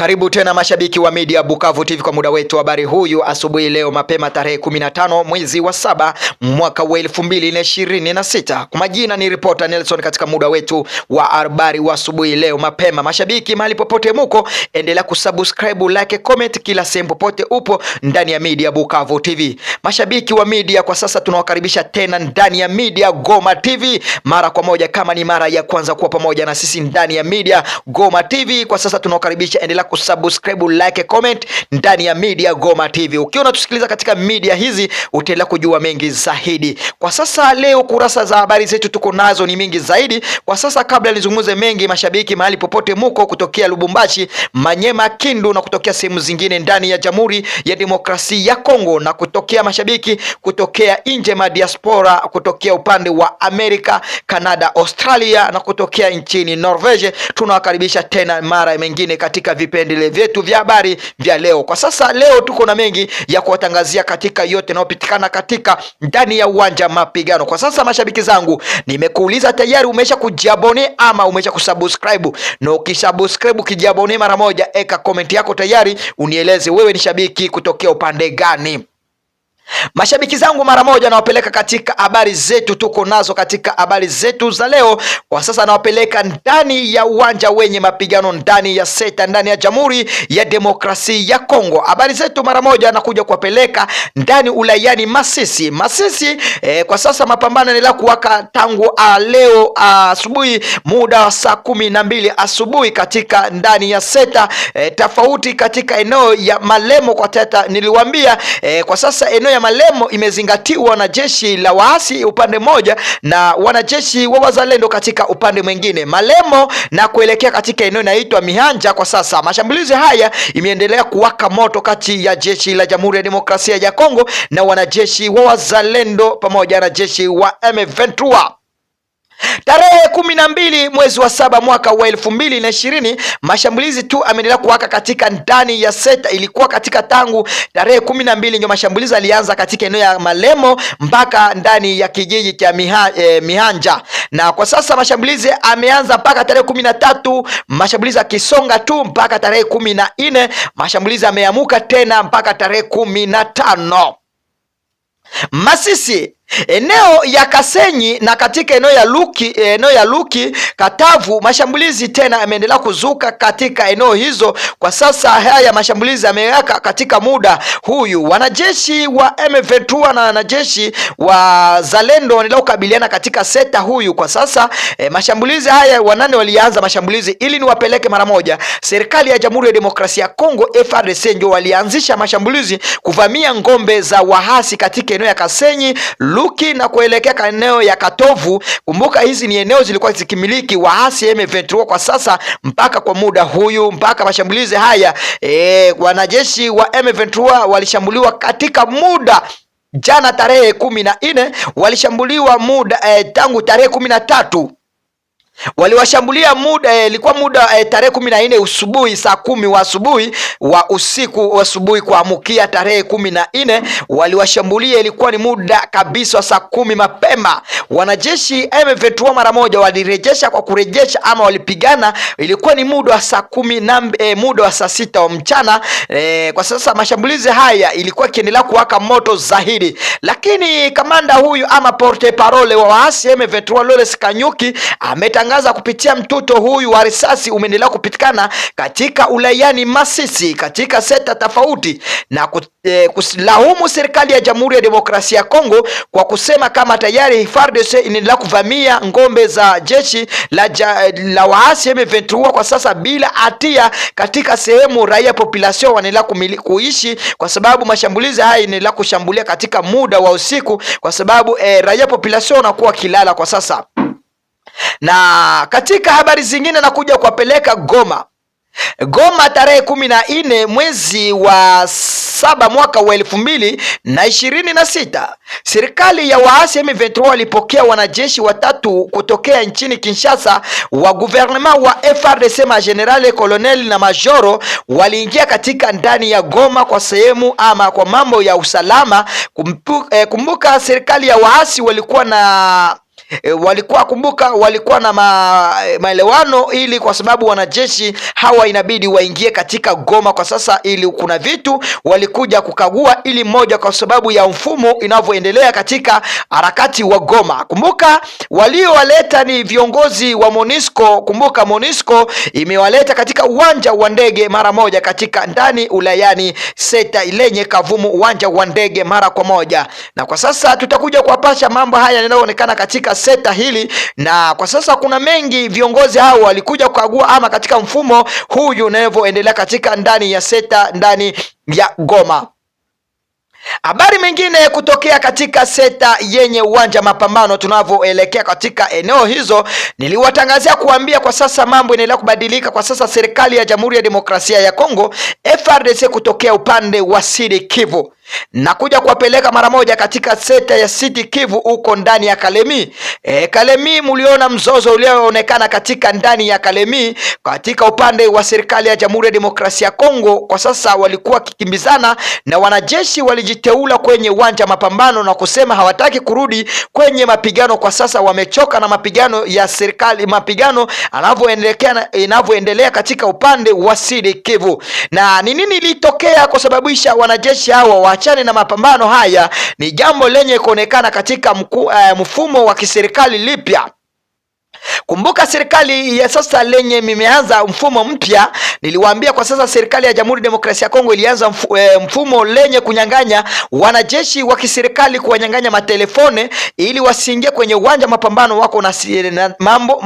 Karibu tena mashabiki wa Media Bukavu TV kwa muda wetu habari huyu asubuhi leo mapema tarehe 15 mwezi wa 7 mwaka wa 2026. Kwa majina ni reporter Nelson katika muda wetu wa habari wa asubuhi leo mapema. Mashabiki mahali popote muko, endelea kusubscribe, like, comment kila sehemu popote upo ndani ya Media Bukavu TV. Mashabiki wa media, kwa sasa tunawakaribisha tena ndani ya Media Goma TV mara kwa moja. Kama ni mara ya kwanza kuwa pamoja na sisi ndani ya Media Goma TV, kwa sasa tunawakaribisha, endelea kusubscribe, like, comment ndani ya Media Goma TV. Ukiwa unatusikiliza katika media hizi utaendelea kujua mengi zaidi. Kwa sasa leo kurasa za habari zetu tuko nazo ni mingi zaidi. Kwa sasa kabla nizungumze mengi, mashabiki mahali popote muko, kutokea Lubumbashi, Manyema, Kindu na kutokea sehemu zingine ndani ya Jamhuri ya Demokrasia ya Kongo, na kutokea mashabiki kutokea nje ma diaspora, kutokea upande wa Amerika, Canada, Australia na kutokea nchini Norvege, tunawakaribisha tena mara mengine katika vipendele vyetu vya habari vya leo. Kwa sasa leo tuko na mengi ya kuwatangazia katika yote yanayopitikana katika ndani ya uwanja mapigano. Kwa sasa mashabiki zangu, nimekuuliza tayari umesha kujiabone ama umesha kusubscribe? Na ukisubscribe kijiabone mara moja, eka comment yako tayari unieleze wewe ni shabiki kutokea upande gani. Mashabiki zangu mara moja nawapeleka katika habari zetu tuko nazo katika habari zetu za leo. Kwa sasa nawapeleka ndani ya uwanja wenye mapigano ndani ya seta ndani ya Jamhuri ya Demokrasia ya Kongo. Habari zetu mara moja nakuja kuwapeleka ndani ulayani Masisi. Kwa sasa mapambano yanaendelea kuwaka tangu leo asubuhi muda wa saa 12 asubuhi katika ndani ya seta tofauti katika eneo ya Malemo. Kwa tata niliwaambia kwa sasa eneo ya Malemo imezingatiwa na jeshi la waasi upande moja na wanajeshi wa wazalendo katika upande mwingine. Malemo na kuelekea katika eneo inaitwa Mihanja. Kwa sasa mashambulizi haya imeendelea kuwaka moto kati ya jeshi la Jamhuri ya Demokrasia ya Kongo na wanajeshi wa wazalendo pamoja na jeshi wa M23. Tarehe 12 mwezi wa 7 mwaka wa 2020, mashambulizi tu ameendelea kuwaka katika ndani ya seta. Ilikuwa katika tangu tarehe 12 ndio mashambulizi alianza katika eneo ya Malemo mpaka ndani ya kijiji cha Mihanja, na kwa sasa mashambulizi ameanza mpaka tarehe 13, mashambulizi akisonga tu mpaka tarehe 14, mashambulizi ameamuka tena mpaka tarehe 15. Masisi, eneo ya Kasenyi na katika eneo ya Luki Katavu, mashambulizi tena yameendelea kuzuka katika eneo hizo. Kwa sasa haya mashambulizi yameweka katika muda huyu wanajeshi wa M23 na wanajeshi wa Zalendo wanaendelea kukabiliana katika seta huyu. Kwa sasa mashambulizi haya wanane walianza mashambulizi ili niwapeleke mara moja. Serikali ya Jamhuri ya Demokrasia ya Kongo FARDC ndio walianzisha mashambulizi kuvamia ngombe za wahasi katika eneo ya Kasenyi, Luki na kuelekea eneo ya Katovu. Kumbuka hizi ni eneo zilikuwa zikimiliki waasi M23 kwa sasa mpaka kwa muda huyu mpaka mashambulizi haya wanajeshi wa M23 walishambuliwa katika muda jana tarehe 14, walishambuliwa muda tangu tarehe 13 waliwashambulia muda ilikuwa muda tarehe 14 usubuhi saa 10 wa asubuhi wa usiku wa asubuhi kuamkia tarehe 14 waliwashambulia. Ilikuwa ni muda kabisa saa 10 mapema. Wanajeshi M23 mara moja walirejesha kwa kurejesha ama walipigana. Ilikuwa ni muda wa saa 10 na muda wa saa 6 wa mchana. Kwa sasa mashambulizi haya ilikuwa kiendelea kuwaka moto zaidi, lakini kamanda huyu ama porte parole wa waasi M23 Lawrence Kanyuki ametangaza kupitia mtoto huyu wa risasi umeendelea kupitikana katika ulayani Masisi katika seta tofauti na kusilaumu serikali ya Jamhuri ya Demokrasia ya Kongo kwa kusema kama tayari FARDC inaendelea kuvamia ngombe za jeshi la waasi M23 kwa sasa bila hatia katika sehemu raia population wanaendelea kuishi, kwa sababu mashambulizi haya yanaendelea kushambulia katika muda wa usiku kwa sababu raia population wanakuwa kilala kwa sasa. Na katika habari zingine nakuja kuwapeleka Goma tarehe 14 mwezi wa 7 mwaka wa 2026, serikali ya waasi M23 walipokea wanajeshi watatu kutokea nchini Kinshasa wa gouvernement wa FARDC, majenerali, koloneli na majoro waliingia katika ndani ya Goma kwa sehemu ama kwa mambo ya usalama. Kumbuka serikali ya waasi walikuwa na walikuwa kumbuka, walikuwa na maelewano, ili kwa sababu wanajeshi hawa inabidi waingie katika Goma kwa sasa, ili kuna vitu walikuja kukagua, ili moja kwa sababu ya mfumo inavyoendelea katika harakati wa Goma. Kumbuka waliowaleta ni viongozi wa MONUSCO. Kumbuka MONUSCO imewaleta katika uwanja wa ndege mara moja katika ndani ulayani seta lenye Kavumu, uwanja wa ndege mara kwa moja, na kwa sasa tutakuja kuwapasha mambo haya yanayoonekana katika seta hili. Na kwa sasa kuna mengi, viongozi hao walikuja kukagua ama katika mfumo huyu unavyoendelea katika ndani ya seta ndani ya Goma. Habari mengine kutokea katika seta yenye uwanja mapambano, tunavyoelekea katika eneo hizo, niliwatangazia kuambia kwa sasa mambo inaendelea kubadilika. Kwa sasa serikali ya Jamhuri ya Demokrasia ya Kongo FARDC kutokea upande wa Sud Kivu na kuja kuwapeleka mara moja katika seta ya Sud Kivu huko ndani ya Kalemi. Kalemi mliona mzozo ulioonekana katika ndani ya Kalemi katika upande wa serikali ya Jamhuri ya Demokrasia ya Kongo. Kwa sasa walikuwa kikimbizana na wanajeshi walijiteula kwenye uwanja mapambano na kusema hawataki kurudi kwenye mapigano. Kwa sasa wamechoka na mapigano ya serikali, mapigano inavyoendelea katika upande wa Sud Kivu. Na ni nini ilitokea kusababisha wanajeshi hawa waachane na mapambano haya? Ni jambo lenye kuonekana katika mfumo wa kiserikali lipya. Kumbuka serikali ya sasa lenye mimeanza mfumo mpya. Niliwaambia kwa sasa serikali ya Jamhuri ya Demokrasia ya Kongo ilianza mfumo lenye kunyang'anya wanajeshi wa kiserikali, kuwanyang'anya matelefone ili wasiingie kwenye uwanja mapambano, wako na mambo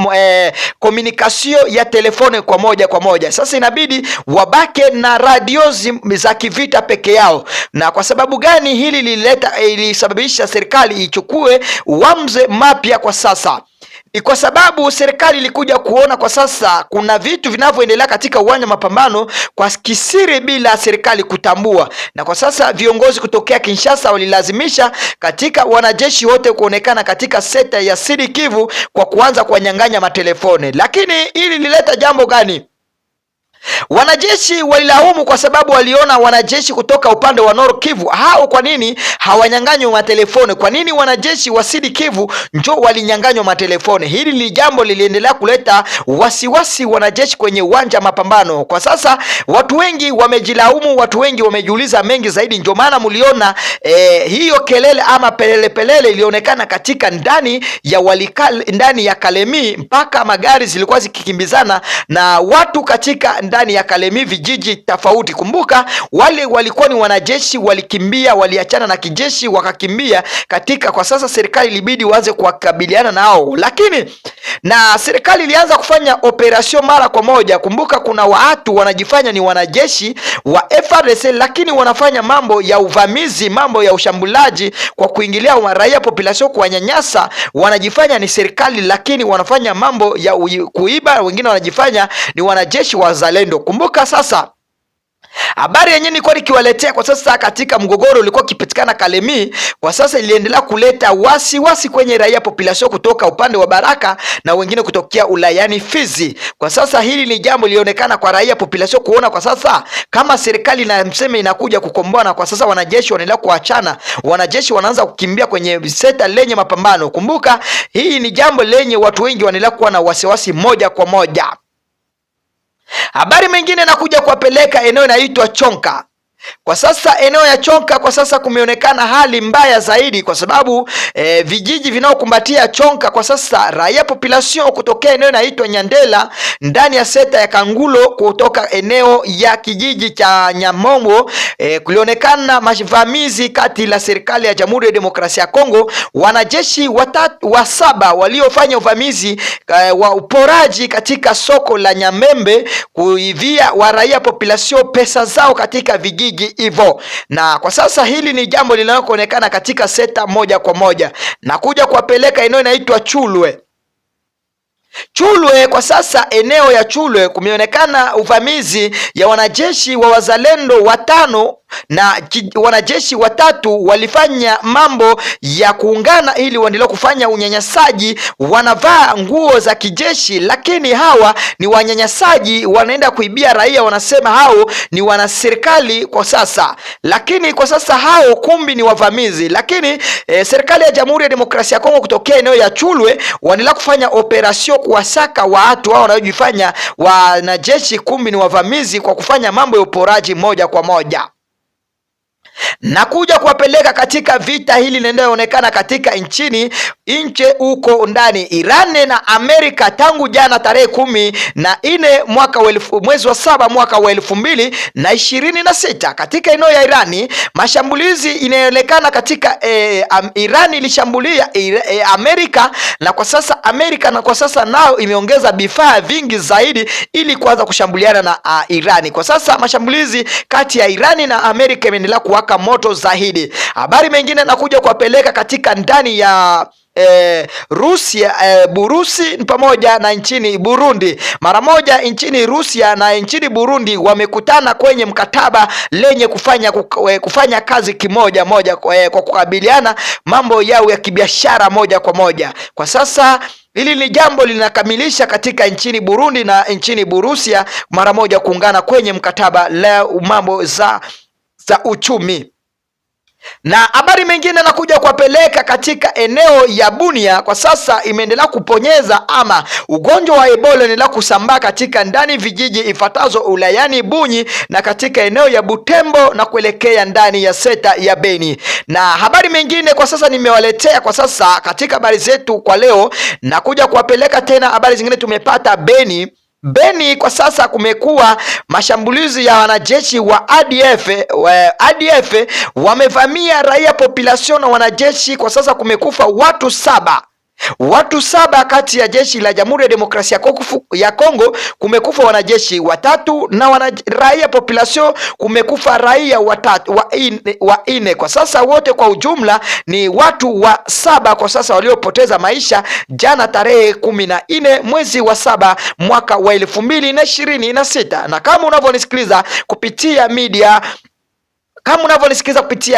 communication ya telefone kwa moja. Sasa inabidi wabake na radio za kivita peke yao. Na kwa sababu gani hili ilisababisha serikali ichukue uamuzi mapya kwa sasa? Ni kwa sababu serikali ilikuja kuona kwa sasa kuna vitu vinavyoendelea katika uwanja mapambano kwa kisiri bila serikali kutambua, na kwa sasa viongozi kutokea Kinshasa walilazimisha katika wanajeshi wote kuonekana katika seta ya Sud Kivu kwa kuanza kuwanyang'anya matelefone. Lakini ili lileta jambo gani? Wanajeshi walilaumu kwa sababu waliona wanajeshi kutoka upande wa Nord Kivu hao, kwa nini hawanyang'anywa matelefone? Kwa nini wanajeshi wa Sud Kivu njo walinyang'anywa matelefone? Hili ni jambo liliendelea kuleta wasiwasi wanajeshi kwenye uwanja mapambano. Kwa sasa watu wengi wamejilaumu, watu wengi wamejiuliza mengi zaidi. Ndio maana mliona hiyo kelele ama pelele ilionekana katika ndani ya ndani ya Kalemi, mpaka magari zilikuwa zikikimbizana na watu katika ndani ya Kalemi, vijiji tofauti. Kumbuka wale walikuwa ni wanajeshi, walikimbia, waliachana na kijeshi wakakimbia katika. Kwa sasa serikali ilibidi waanze kuwakabiliana nao, lakini na serikali ilianza kufanya operation mara kwa moja. Kumbuka kuna watu wanajifanya ni wanajeshi wa FARDC, lakini wanafanya mambo ya uvamizi, mambo ya ushambulaji kwa kuingilia raia population, kuwanyanyasa. Wanajifanya ni serikali lakini wanafanya mambo ya kuiba. Wengine wanajifanya ni wanajeshi wa zalendo. Kumbuka sasa habari yenyewe nilikuwa nikiwaletea kwa sasa katika mgogoro ulikuwa kipatikana Kalemi. Kwa sasa iliendelea kuleta wasi kwenye raia population kutoka upande wa Baraka na wengine kutokea ulayani Fizi. Kwa sasa hili ni jambo lilionekana kwa raia population kuona kwa sasa kama serikali na mseme inakuja kukomboa, na kwa sasa wanajeshi wanaendelea kuachana, wanajeshi wanaanza kukimbia kwenye seta lenye mapambano. Kumbuka hii ni jambo lenye watu wengi wanaendelea kuwa na wasiwasi moja kwa moja. Habari mengine nakuja kuwapeleka eneo inaitwa Chonka. Kwa sasa eneo ya Chonka kwa sasa kumeonekana hali mbaya zaidi, kwa sababu vijiji vinaokumbatia Chonka kwa sasa raia population kutokea eneo inaitwa Nyandela ndani ya seta ya Kangulo kutoka eneo ya kijiji cha Nyamongo, kulionekana mavamizi kati la serikali ya Jamhuri ya Demokrasia ya Kongo, wanajeshi saba waliofanya uvamizi wa uporaji katika soko la Nyamembe, kuivia wa raia population pesa zao katika vijiji hivyo. Na kwa sasa hili ni jambo linaloonekana katika seta moja kwa moja, na kuja kuwapeleka eneo inaitwa Chulwe. Kwa sasa eneo ya Chulwe kumeonekana uvamizi ya wanajeshi wa wazalendo 5 na wanajeshi watatu walifanya mambo ya kuungana ili waendelee kufanya unyanyasaji. Wanavaa nguo za kijeshi, lakini hawa ni wanyanyasaji, wanaenda kuibia raia. Wanasema hao ni wanaserikali kwa sasa, lakini kwa sasa hao kumbi ni wavamizi. Lakini serikali ya Jamhuri ya Demokrasia ya Kongo kutokea eneo ya Chulwe wanaendelea kufanya operasyon kuwasaka watu hao wanaojifanya wanajeshi, kumbi ni wavamizi, kwa kufanya mambo ya uporaji moja kwa moja na kuja kuwapeleka katika vita hili linaloonekana katika nchini nje huko ndani. Iran na Amerika tangu jana tarehe 14 mwezi wa 7 mwaka wa 2026 katika eneo ya Irani, mashambulizi inayoonekana katika Irani ilishambulia Amerika, na kwa sasa Amerika nao imeongeza vifaa vingi zaidi ili kuanza kushambuliana na Irani. Kwa sasa mashambulizi kati ya Irani na Amerika imeendelea kuwaka moto zaidi. Habari mengine nakuja kuwapeleka katika ndani ya Rusia, Burusi pamoja na nchini Burundi. Mara moja nchini Rusia na nchini Burundi wamekutana kwenye mkataba lenye kufanya kazi kimoja moja kwa kukabiliana mambo yao ya kibiashara moja kwa moja. Kwa sasa hili ni jambo linakamilisha katika nchini Burundi na nchini Burusia mara moja kuungana kwenye mkataba la mambo za uchumi. Na habari mengine nakuja kuwapeleka katika eneo ya Bunia. Kwa sasa imeendelea kuponyeza ama ugonjwa wa Ebola unaendelea kusambaa katika ndani vijiji ifatazo ulayani Bunyi na katika eneo ya Butembo na kuelekea ndani ya seta ya Beni. Na habari mengine kwa sasa nimewaletea kwa sasa katika habari zetu kwa leo, na kuja kuwapeleka tena habari zingine tumepata Beni kwa sasa kumekuwa mashambulizi ya wanajeshi wa ADF wamevamia raia population na wanajeshi. Kwa sasa kumekufa watu saba kati ya jeshi la Jamhuri ya Demokrasia ya Kongo kumekufa wanajeshi watatu na raia population kumekufa raia wa ine. Kwa sasa wote kwa ujumla ni watu wa 7 kwa sasa waliopoteza maisha jana tarehe 14 mwezi wa 7 mwaka wa 2026. Na kama unavyonisikiliza kupitia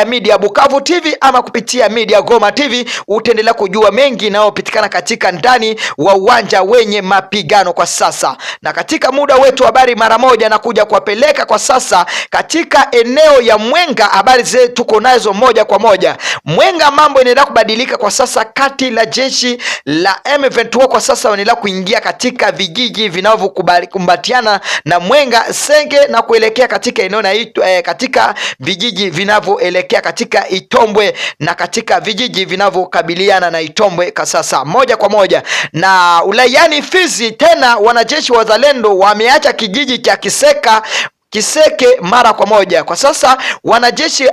media Bukavu TV ama kupitia media Goma TV, utaendelea kujua mengi yanayopitikana katika ndani wa uwanja wenye mapigano kwa sasa. Na katika muda wetu habari mara moja na kuja kuwapeleka kwa sasa katika eneo ya Mwenga. Habari zetu tuko nazo moja kwa moja. Mwenga mambo yanaendelea kubadilika kwa sasa kati la jeshi la M23 kwa sasa wanaendelea kuingia katika vijiji vinavyokumbatiana na Mwenga Senge na kuelekea katika eneo na katika vijiji vinavyoelekea katika Itombwe na katika vijiji vinavyokabiliana na Itombwe kwa sasa moja kwa moja. Na ulayani Fizi tena wanajeshi wazalendo wameacha kijiji cha Kiseke mara kwa moja. Kwa sasa wanajeshi